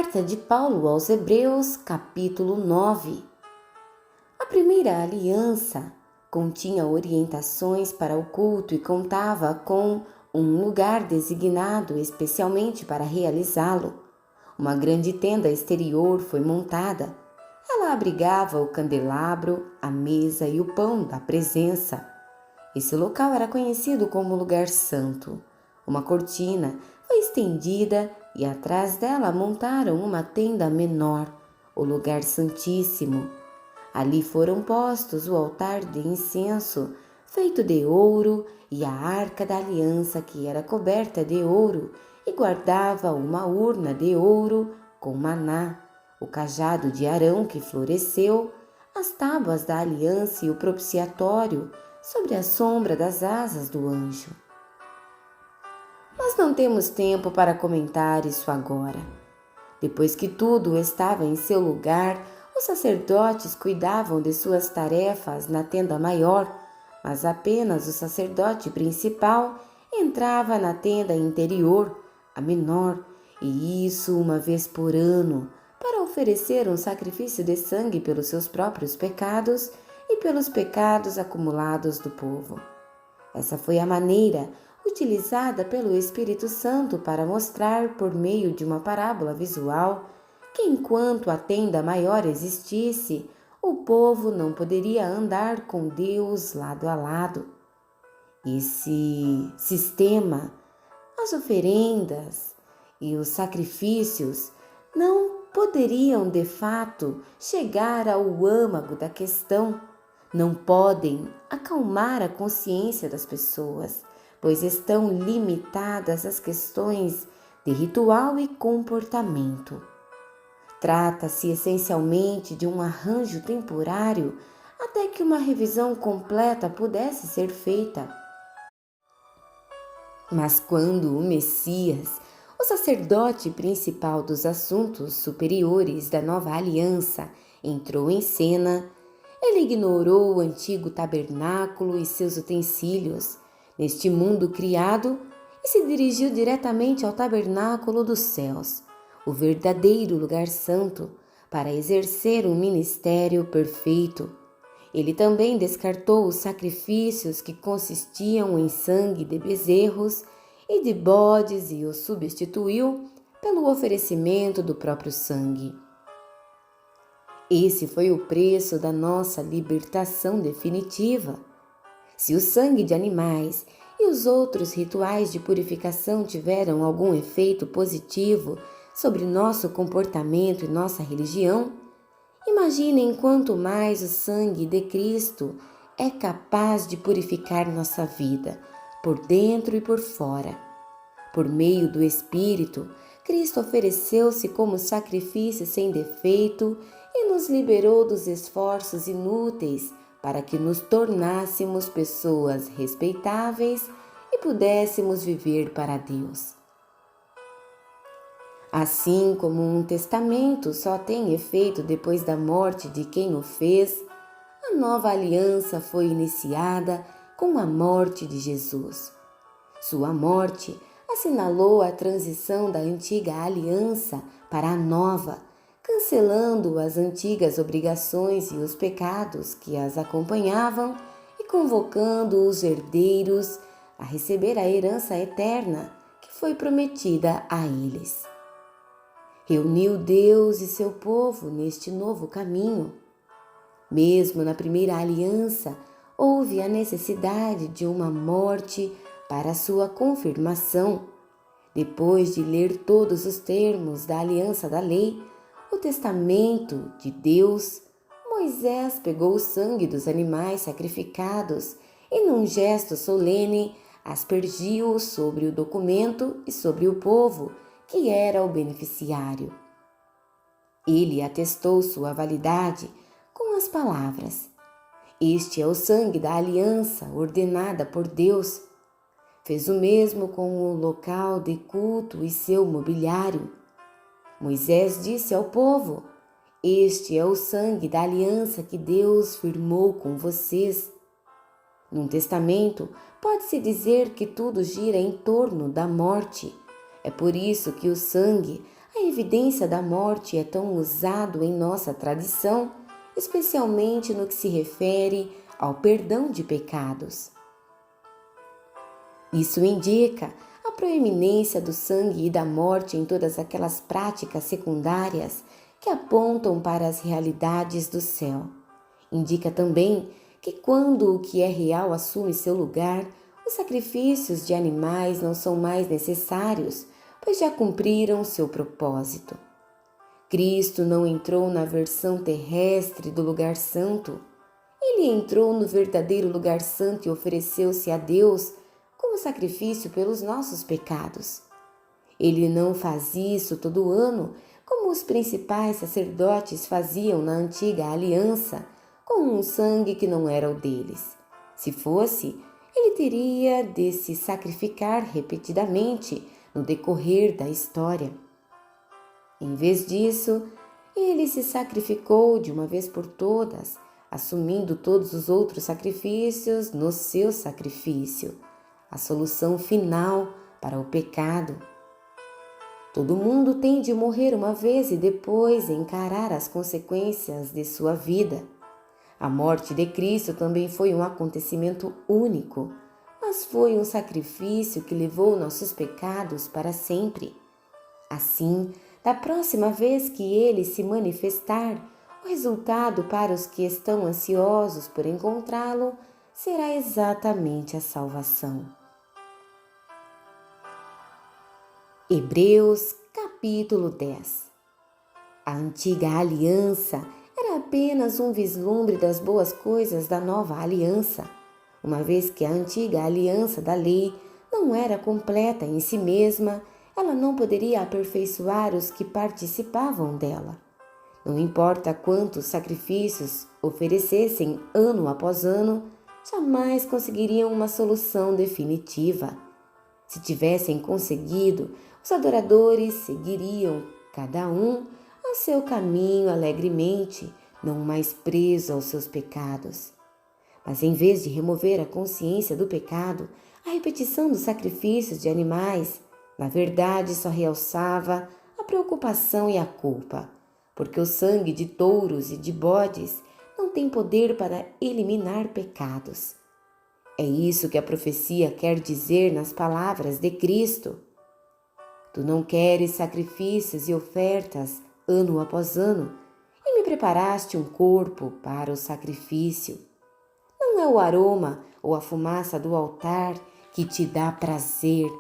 Carta de Paulo aos Hebreus, capítulo 9. A primeira aliança continha orientações para o culto e contava com um lugar designado especialmente para realizá-lo. Uma grande tenda exterior foi montada. Ela abrigava o candelabro, a mesa e o pão da presença. Esse local era conhecido como lugar santo. Uma cortina foi estendida e atrás dela montaram uma tenda menor, o lugar santíssimo. Ali foram postos o altar de incenso, feito de ouro, e a arca da aliança, que era coberta de ouro e guardava uma urna de ouro com maná, o cajado de Arão que floresceu, as tábuas da aliança e o propiciatório sobre a sombra das asas do anjo. Mas não temos tempo para comentar isso agora. Depois que tudo estava em seu lugar, os sacerdotes cuidavam de suas tarefas na tenda maior, mas apenas o sacerdote principal entrava na tenda interior, a menor, e isso uma vez por ano, para oferecer um sacrifício de sangue pelos seus próprios pecados e pelos pecados acumulados do povo. Essa foi a maneira utilizada pelo Espírito Santo para mostrar, por meio de uma parábola visual, que enquanto a tenda maior existisse, o povo não poderia andar com Deus lado a lado. Esse sistema, as oferendas e os sacrifícios não poderiam de fato chegar ao âmago da questão, não podem acalmar a consciência das pessoas, pois estão limitadas às questões de ritual e comportamento. Trata-se essencialmente de um arranjo temporário até que uma revisão completa pudesse ser feita. Mas quando o Messias, o sacerdote principal dos assuntos superiores da nova aliança, entrou em cena, ele ignorou o antigo tabernáculo e seus utensílios neste mundo criado e se dirigiu diretamente ao tabernáculo dos céus, o verdadeiro lugar santo, para exercer um ministério perfeito. Ele também descartou os sacrifícios que consistiam em sangue de bezerros e de bodes e os substituiu pelo oferecimento do próprio sangue. Esse foi o preço da nossa libertação definitiva. Se o sangue de animais e os outros rituais de purificação tiveram algum efeito positivo sobre nosso comportamento e nossa religião, imaginem quanto mais o sangue de Cristo é capaz de purificar nossa vida, por dentro e por fora. Por meio do Espírito, Cristo ofereceu-se como sacrifício sem defeito e nos liberou dos esforços inúteis para que nos tornássemos pessoas respeitáveis e pudéssemos viver para Deus. Assim como um testamento só tem efeito depois da morte de quem o fez, a nova aliança foi iniciada com a morte de Jesus. Sua morte assinalou a transição da antiga aliança para a nova, cancelando as antigas obrigações e os pecados que as acompanhavam e convocando os herdeiros a receber a herança eterna que foi prometida a eles. Reuniu Deus e seu povo neste novo caminho. Mesmo na primeira aliança, houve a necessidade de uma morte para sua confirmação. Depois de ler todos os termos da aliança da lei, o testamento de Deus, Moisés pegou o sangue dos animais sacrificados e, num gesto solene, aspergiu sobre o documento e sobre o povo, que era o beneficiário. Ele atestou sua validade com as palavras: "Este é o sangue da aliança ordenada por Deus." Fez o mesmo com o local de culto e seu mobiliário. Moisés disse ao povo: "Este é o sangue da aliança que Deus firmou com vocês." Num testamento, pode-se dizer que tudo gira em torno da morte. É por isso que o sangue, a evidência da morte é tão usado em nossa tradição, especialmente no que se refere ao perdão de pecados. Isso indica a proeminência do sangue e da morte em todas aquelas práticas secundárias que apontam para as realidades do céu. Indica também que quando o que é real assume seu lugar, os sacrifícios de animais não são mais necessários, pois já cumpriram seu propósito. Cristo não entrou na versão terrestre do lugar santo. Ele entrou no verdadeiro lugar santo e ofereceu-se a Deus como sacrifício pelos nossos pecados. Ele não faz isso todo ano, como os principais sacerdotes faziam na antiga aliança, com um sangue que não era o deles. Se fosse, ele teria de se sacrificar repetidamente no decorrer da história. Em vez disso, ele se sacrificou de uma vez por todas, assumindo todos os outros sacrifícios no seu sacrifício, a solução final para o pecado. Todo mundo tem de morrer uma vez e depois encarar as consequências de sua vida. A morte de Cristo também foi um acontecimento único, mas foi um sacrifício que levou nossos pecados para sempre. Assim, da próxima vez que ele se manifestar, o resultado para os que estão ansiosos por encontrá-lo será exatamente a salvação. Hebreus capítulo 10. A antiga aliança era apenas um vislumbre das boas coisas da nova aliança, uma vez que a antiga aliança da lei não era completa em si mesma, ela não poderia aperfeiçoar os que participavam dela. Não importa quantos sacrifícios oferecessem ano após ano, jamais conseguiriam uma solução definitiva. Se tivessem conseguido, os adoradores seguiriam, cada um, ao seu caminho alegremente, não mais preso aos seus pecados. Mas em vez de remover a consciência do pecado, a repetição dos sacrifícios de animais, na verdade só realçava a preocupação e a culpa, porque o sangue de touros e de bodes não tem poder para eliminar pecados. É isso que a profecia quer dizer nas palavras de Cristo. Tu não queres sacrifícios e ofertas ano após ano, e me preparaste um corpo para o sacrifício. Não é o aroma ou a fumaça do altar que te dá prazer.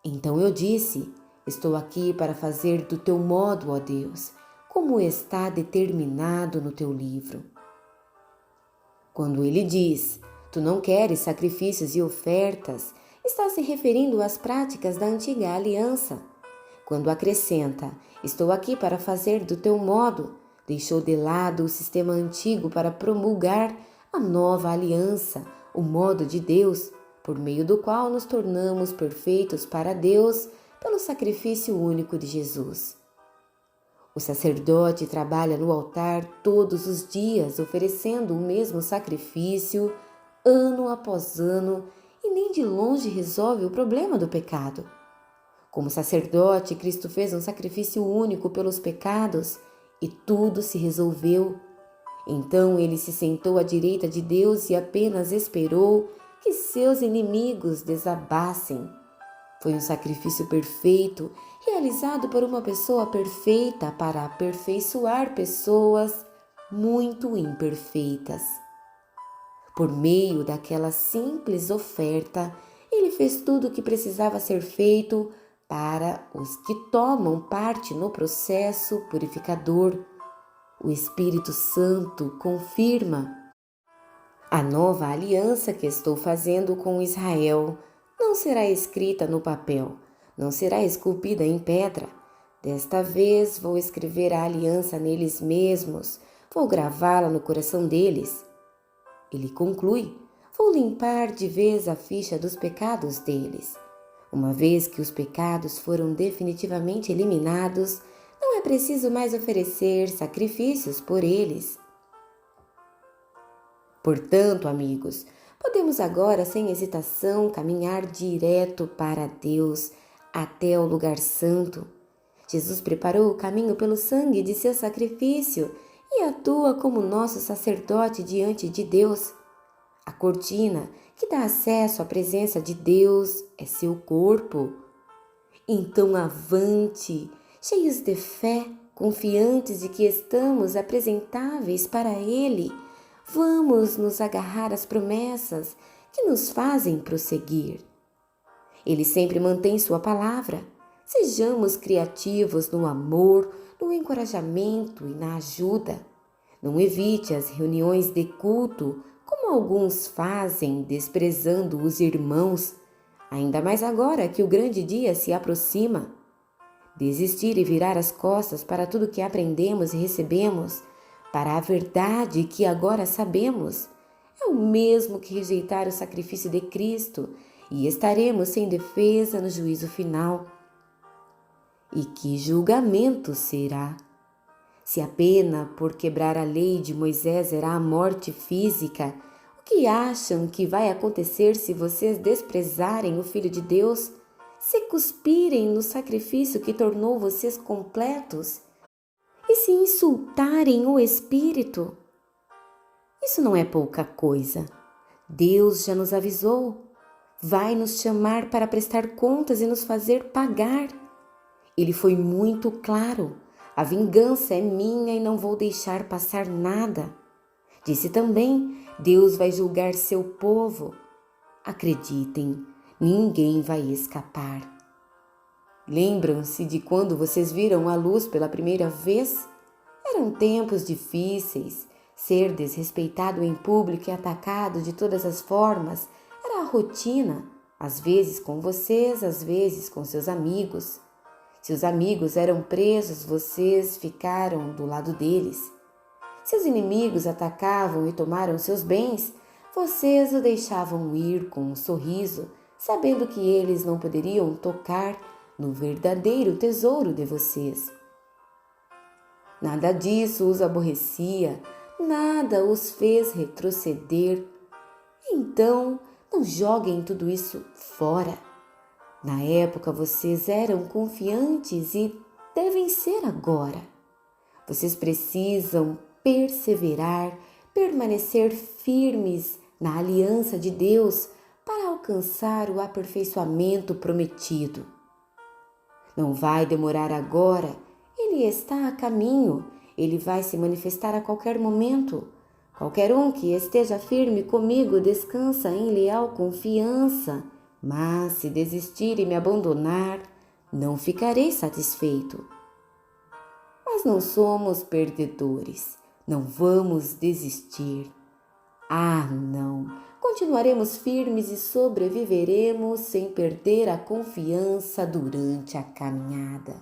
Então eu disse: estou aqui para fazer do teu modo, ó Deus, como está determinado no teu livro. Quando ele diz: tu não queres sacrifícios e ofertas, está se referindo às práticas da antiga aliança. Quando acrescenta: estou aqui para fazer do teu modo, deixou de lado o sistema antigo para promulgar a nova aliança, o modo de Deus, por meio do qual nos tornamos perfeitos para Deus pelo sacrifício único de Jesus. O sacerdote trabalha no altar todos os dias, oferecendo o mesmo sacrifício, ano após ano, e nem de longe resolve o problema do pecado. Como sacerdote, Cristo fez um sacrifício único pelos pecados e tudo se resolveu. Então ele se sentou à direita de Deus e apenas esperou que seus inimigos desabassem. Foi um sacrifício perfeito, realizado por uma pessoa perfeita para aperfeiçoar pessoas muito imperfeitas. Por meio daquela simples oferta, ele fez tudo o que precisava ser feito para os que tomam parte no processo purificador. O Espírito Santo confirma: a nova aliança que estou fazendo com Israel não será escrita no papel, não será esculpida em pedra. Desta vez vou escrever a aliança neles mesmos, vou gravá-la no coração deles. Ele conclui: vou limpar de vez a ficha dos pecados deles. Uma vez que os pecados foram definitivamente eliminados, não é preciso mais oferecer sacrifícios por eles. Portanto, amigos, podemos agora, sem hesitação, caminhar direto para Deus, até o lugar santo. Jesus preparou o caminho pelo sangue de seu sacrifício e atua como nosso sacerdote diante de Deus. A cortina que dá acesso à presença de Deus é seu corpo. Então avante, cheios de fé, confiantes de que estamos apresentáveis para Ele, vamos nos agarrar às promessas que nos fazem prosseguir. Ele sempre mantém sua palavra. Sejamos criativos no amor, no encorajamento e na ajuda. Não evite as reuniões de culto, como alguns fazem, desprezando os irmãos, ainda mais agora que o grande dia se aproxima. Desistir e virar as costas para tudo que aprendemos e recebemos, para a verdade que agora sabemos, é o mesmo que rejeitar o sacrifício de Cristo e estaremos sem defesa no juízo final. E que julgamento será? Se a pena por quebrar a lei de Moisés era a morte física, o que acham que vai acontecer se vocês desprezarem o Filho de Deus, se cuspirem no sacrifício que tornou vocês completos e se insultarem o Espírito? Isso não é pouca coisa. Deus já nos avisou. Vai nos chamar para prestar contas e nos fazer pagar. Ele foi muito claro. A vingança é minha e não vou deixar passar nada. Disse também, Deus vai julgar seu povo. Acreditem, ninguém vai escapar. Lembram-se de quando vocês viram a luz pela primeira vez? Eram tempos difíceis. Ser desrespeitado em público e atacado de todas as formas era a rotina, às vezes com vocês, às vezes com seus amigos. Se os amigos eram presos, vocês ficaram do lado deles. Se os inimigos atacavam e tomaram seus bens, vocês o deixavam ir com um sorriso, sabendo que eles não poderiam tocar no verdadeiro tesouro de vocês. Nada disso os aborrecia, nada os fez retroceder. Então, não joguem tudo isso fora. Na época vocês eram confiantes e devem ser agora. Vocês precisam perseverar, permanecer firmes na aliança de Deus para alcançar o aperfeiçoamento prometido. Não vai demorar agora, Ele está a caminho, Ele vai se manifestar a qualquer momento. Qualquer um que esteja firme comigo descansa em leal confiança. Mas se desistir e me abandonar, não ficarei satisfeito. Mas não somos perdedores, não vamos desistir. Ah, não! Continuaremos firmes e sobreviveremos sem perder a confiança durante a caminhada.